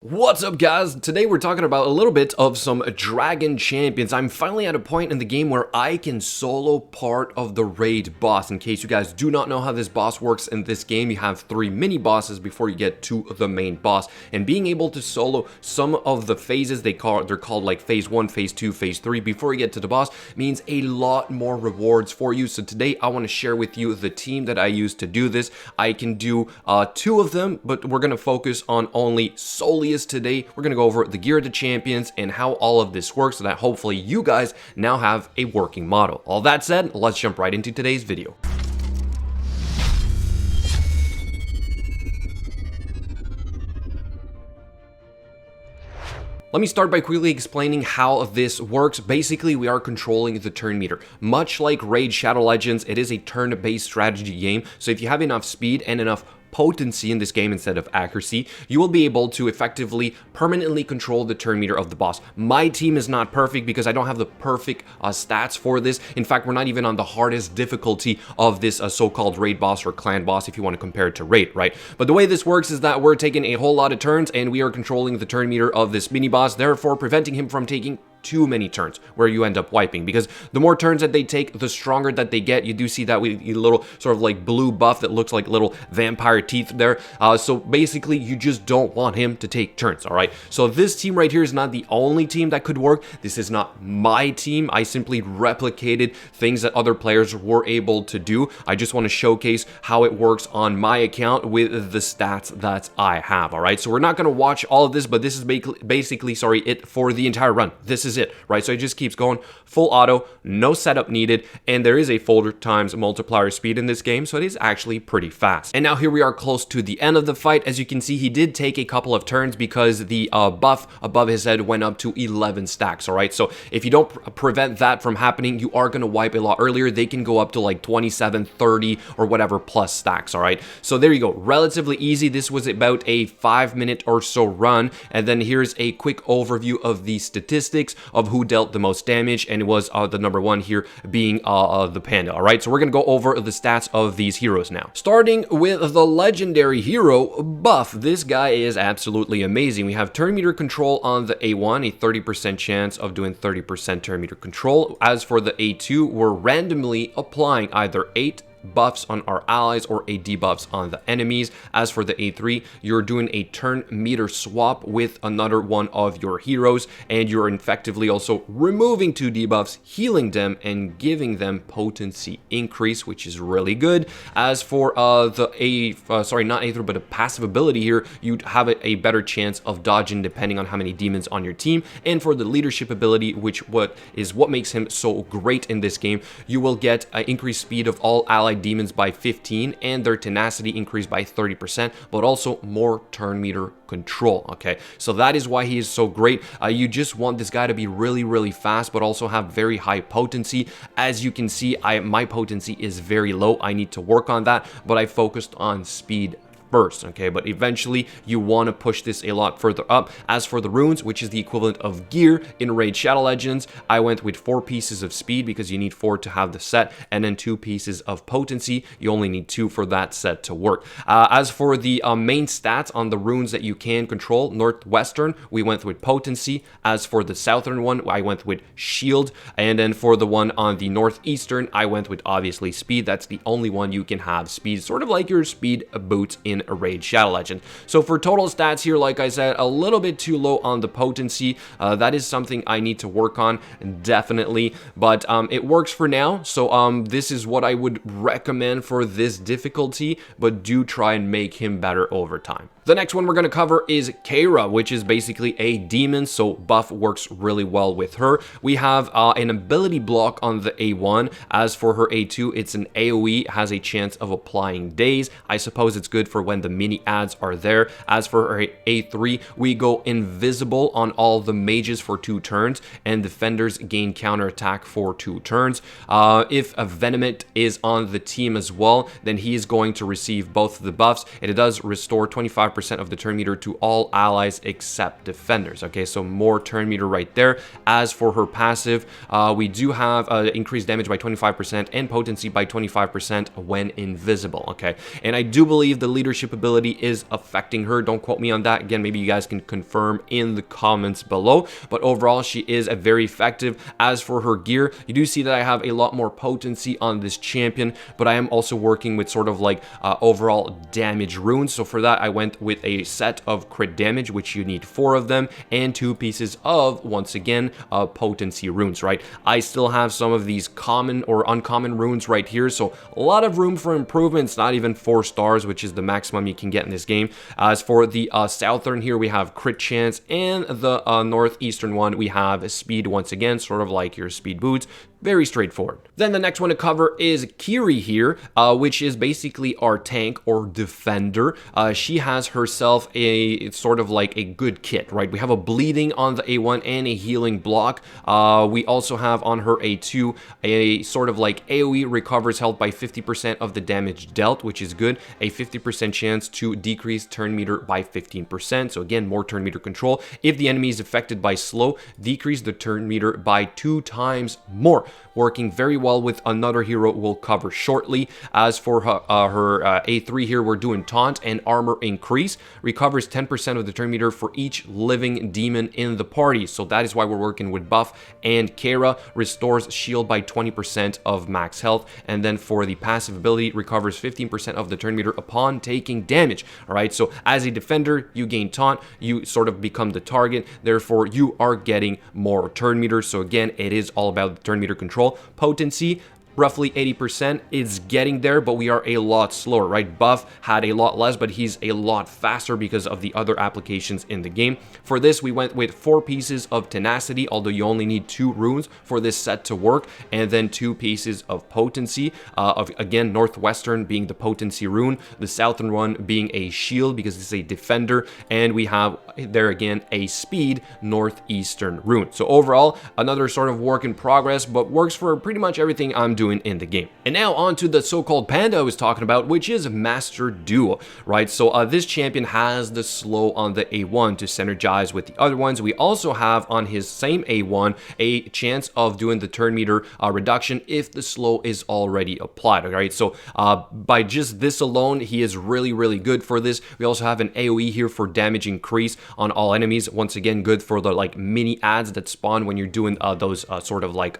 What's up, guys? Today we're talking about a little bit of some dragon champions. I'm finally at a point in the game where I can solo part of the raid boss. In case you guys do not know how this boss works in this game, you have 3 mini bosses before you get to the main boss. And being able to solo some of the phases, they're called like phase 1, phase 2, phase 3 before you get to the boss means a lot more rewards for you. So today I want to share with you the team that I use to do this. I can do 2 of them, but we're going to focus on only Solius. Today we're going to go over the gear of the champions and how all of this works so that hopefully you guys now have a working model. All that said, let's jump right into today's video. Let me start by quickly explaining how this works. Basically, we are controlling the turn meter. Much like Raid Shadow Legends, it is a turn-based strategy game, so if you have enough speed and enough potency in this game instead of accuracy, you will be able to effectively permanently control the turn meter of the boss. My team is not perfect because I don't have the perfect stats for this. In fact, we're not even on the hardest difficulty of this so-called raid boss or clan boss if you want to compare it to raid, right? But the way this works is that we're taking a whole lot of turns and we are controlling the turn meter of this mini boss, therefore preventing him from taking too many turns where you end up wiping, because the more turns that they take, the stronger that they get. You do see that with a little sort of like blue buff that looks like little vampire teeth there. So basically you just don't want him to take turns. All right, so this team right here is not the only team that could work. This is not my team. I simply replicated things that other players were able to do. I just want to showcase how it works on my account with the stats that I have. All right, so we're not going to watch all of this, but this is basically it for the entire run. This is it, right? So it just keeps going full auto, no setup needed, and there is a folder times multiplier speed in this game, so it is actually pretty fast. And now here we are close to the end of the fight. As you can see, he did take a couple of turns because the buff above his head went up to 11 stacks. All right, so if you don't prevent that from happening, you are going to wipe a lot earlier. They can go up to like 27, 30 or whatever plus stacks. All right, so there you go, relatively easy. This was about a 5-minute or so run, and then here's a quick overview of the statistics of who dealt the most damage, and it was the number 1 here being the Panda. All right, so we're gonna go over the stats of these heroes now, starting with the legendary hero Buff. This guy is absolutely amazing. We have turn meter control on the A1, a 30% chance of doing 30% turn meter control. As for the A2, we're randomly applying either 8 buffs on our allies or a debuffs on the enemies. As for the A3, you're doing a turn meter swap with another one of your heroes, and you're effectively also removing 2 debuffs, healing them, and giving them potency increase, which is really good. As for the not A3, but a passive ability here, you'd have a better chance of dodging depending on how many demons on your team. And for the leadership ability, which what makes him so great in this game, you will get an increased speed of all allies demons by 15 and their tenacity increased by 30%, but also more turn meter control. Okay, so that is why he is so great. You just want this guy to be really fast, but also have very high potency. As you can see, my potency is very low. I need to work on that, but I focused on speed first, okay? But eventually you want to push this a lot further up. As for the runes, which is the equivalent of gear in Raid Shadow Legends, I went with 4 pieces of speed because you need 4 to have the set, and then 2 pieces of potency. You only need 2 for that set to work. As for the main stats on the runes that you can control, Northwestern, we went with potency. As for the Southern one, I went with shield, and then for the one on the Northeastern, I went with obviously speed. That's the only one you can have speed, sort of like your speed boots in a Raid Shadow Legend. So for total stats here, like I said, a little bit too low on the potency. That is something I need to work on, definitely, but it works for now. So this is what I would recommend for this difficulty, but do try and make him better over time. The next one we're going to cover is Keira, which is basically a demon, so buff works really well with her. We have an ability block on the A1. As for her A2, it's an AoE, has a chance of applying daze. I suppose it's good for when the mini ads are there. As for her A3, we go invisible on all the mages for 2 turns, and defenders gain counterattack for 2 turns. If a Venomite is on the team as well, then he is going to receive both of the buffs. It does restore 25% 25% of the turn meter to all allies except defenders. Okay, so more turn meter right there. As for her passive, we do have increased damage by 25% and potency by 25% when invisible. Okay, and I do believe the leadership ability is affecting her. Don't quote me on that. Again, maybe you guys can confirm in the comments below, but overall she is a very effective. As for her gear, you do see that I have a lot more potency on this champion, but I am also working with sort of like overall damage runes. So for that, I went with a set of crit damage, which you need 4 of them, and 2 pieces of, once again, potency runes, right? I still have some of these common or uncommon runes right here, so a lot of room for improvements. Not even 4 stars, which is the maximum you can get in this game. As for the southern here, we have crit chance, and the northeastern one, we have speed once again, sort of like your speed boots. Very straightforward. Then the next one to cover is Kiri here, which is basically our tank or defender. She has herself a sort of like a good kit, right? We have a bleeding on the A1 and a healing block. We also have on her A2 a sort of like AoE recovers health by 50% of the damage dealt, which is good. A 50% chance to decrease turn meter by 15%. So again, more turn meter control. If the enemy is affected by slow, decrease the turn meter by 2 times more. Working very well with another hero we'll cover shortly. As for her A3 here, we're doing taunt and armor increase. Recovers 10% of the turn meter for each living demon in the party. So that is why we're working with buff. And Keira restores shield by 20% of max health. And then for the passive ability, recovers 15% of the turn meter upon taking damage. All right, so as a defender, you gain taunt. You sort of become the target. Therefore, you are getting more turn meter. So again, it is all about the turn meter control. Potency, roughly 80%, is getting there, but we are a lot slower, right? Buff had a lot less, but he's a lot faster because of the other applications in the game. For this, we went with 4 pieces of tenacity, although you only need 2 runes for this set to work, and then 2 pieces of potency, of again, northwestern being the potency rune, the southern one being a shield because it's a defender, and we have there again a speed northeastern rune. So overall, another sort of work in progress, but works for pretty much everything I'm doing in the game. And now on to the so-called Panda I was talking about, which is Master Duo, right? So this champion has the slow on the A1 to synergize with the other ones. We also have on his same A1 a chance of doing the turn meter reduction if the slow is already applied, all right? So by just this alone, he is really, really good for this. We also have an AoE here for damage increase on all enemies. Once again, good for the like mini ads that spawn when you're doing those sort of like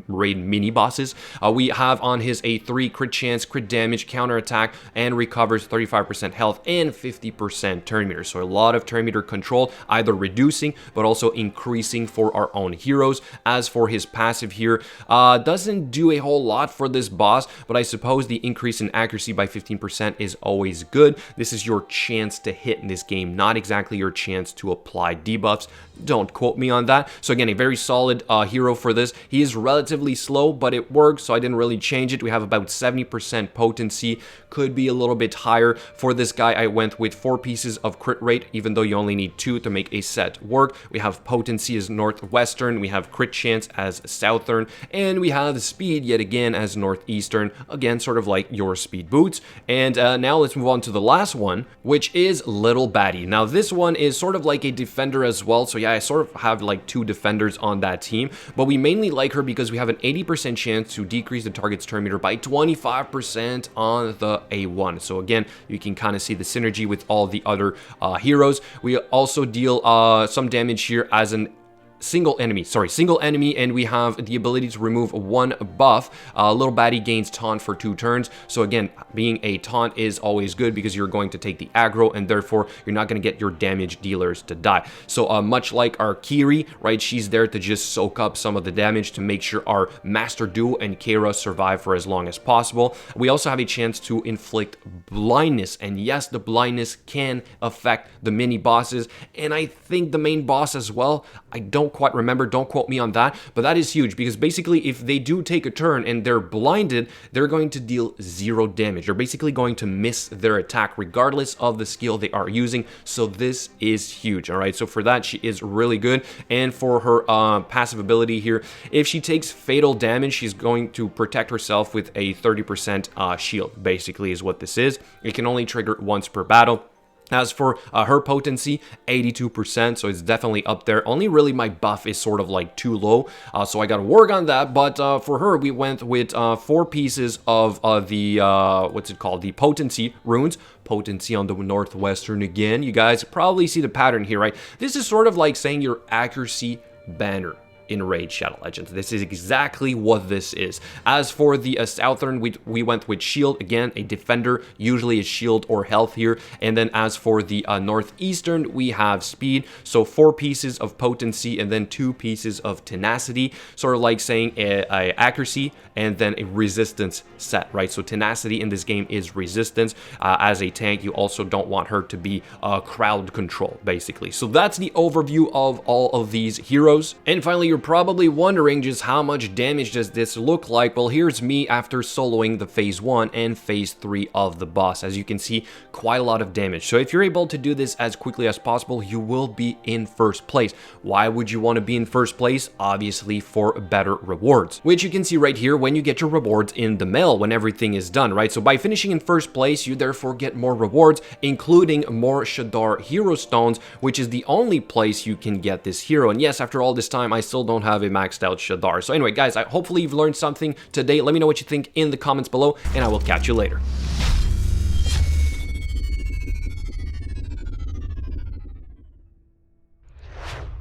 raid mini bosses. We have on his A3 crit chance, crit damage, counter attack, and recovers 35% health and 50% turn meter. So a lot of turn meter control, either reducing but also increasing for our own heroes. As for his passive here, doesn't do a whole lot for this boss, but I suppose the increase in accuracy by 15% is always good. This is your chance to hit in this game, not exactly your chance to apply debuffs. Don't quote me on that. So again, a very solid hero for this. He is relatively slow, but it works, so I didn't really change it. We have about 70% potency, could be a little bit higher. For this guy, I went with 4 pieces of crit rate, even though you only need 2 to make a set work. We have potency as northwestern, we have crit chance as southern, and we have speed yet again as northeastern, again sort of like your speed boots. And now let's move on to the last one, which is Little Batty. Now this one is sort of like a defender as well, so yeah, I sort of have like 2 defenders on that team, but we mainly like her because we have an 80% chance to decrease the target's turn meter by 25% on the A1. So again, you can kind of see the synergy with all the other heroes. We also deal some damage here as an single enemy, and we have the ability to remove 1 buff. Little Batty gains taunt for 2 turns. So again, being a taunt is always good because you're going to take the aggro, and therefore you're not going to get your damage dealers to die. So much like our Kiri, right, she's there to just soak up some of the damage to make sure our Master Duo and Keira survive for as long as possible. We also have a chance to inflict blindness, and yes, the blindness can affect the mini bosses, and I think the main boss as well. I don't quite remember, don't quote me on that, but that is huge because basically if they do take a turn and they're blinded, they're going to deal 0 damage. They're basically going to miss their attack regardless of the skill they are using. So this is huge, all right? So for that, she is really good. And for her passive ability here, if she takes fatal damage, she's going to protect herself with a 30% shield, basically is what this is. It can only trigger once per battle. As for her potency, 82%, so it's definitely up there. Only really my buff is sort of like too low, so I gotta work on that. But for her, we went with 4 pieces of the, what's it called, the potency runes. Potency on the northwestern again. You guys probably see the pattern here, right? This is sort of like saying your accuracy banner in Raid Shadow Legends. This is exactly what this is. As for the southern, we went with shield, again a defender, usually a shield or health here. And then as for the northeastern, we have speed, so 4 pieces of potency and then 2 pieces of tenacity, sort of like saying a accuracy and then a resistance set, right? So tenacity in this game is resistance. As a tank, you also don't want her to be crowd control, basically. So that's the overview of all of these heroes. And finally, you're probably wondering just how much damage does this look like. Well, here's me after soloing the phase 1 and phase 3 of the boss. As you can see, quite a lot of damage. So if you're able to do this as quickly as possible, you will be in first place. Why would you want to be in first place? Obviously for better rewards, which you can see right here when you get your rewards in the mail when everything is done, right? So by finishing in first place, you therefore get more rewards, including more Shadar hero stones, which is the only place you can get this hero. And yes, after all this time, I still don't have a maxed out Shadar. So anyway, guys, hopefully you've learned something today. Let me know what you think in the comments below, and I will catch you later.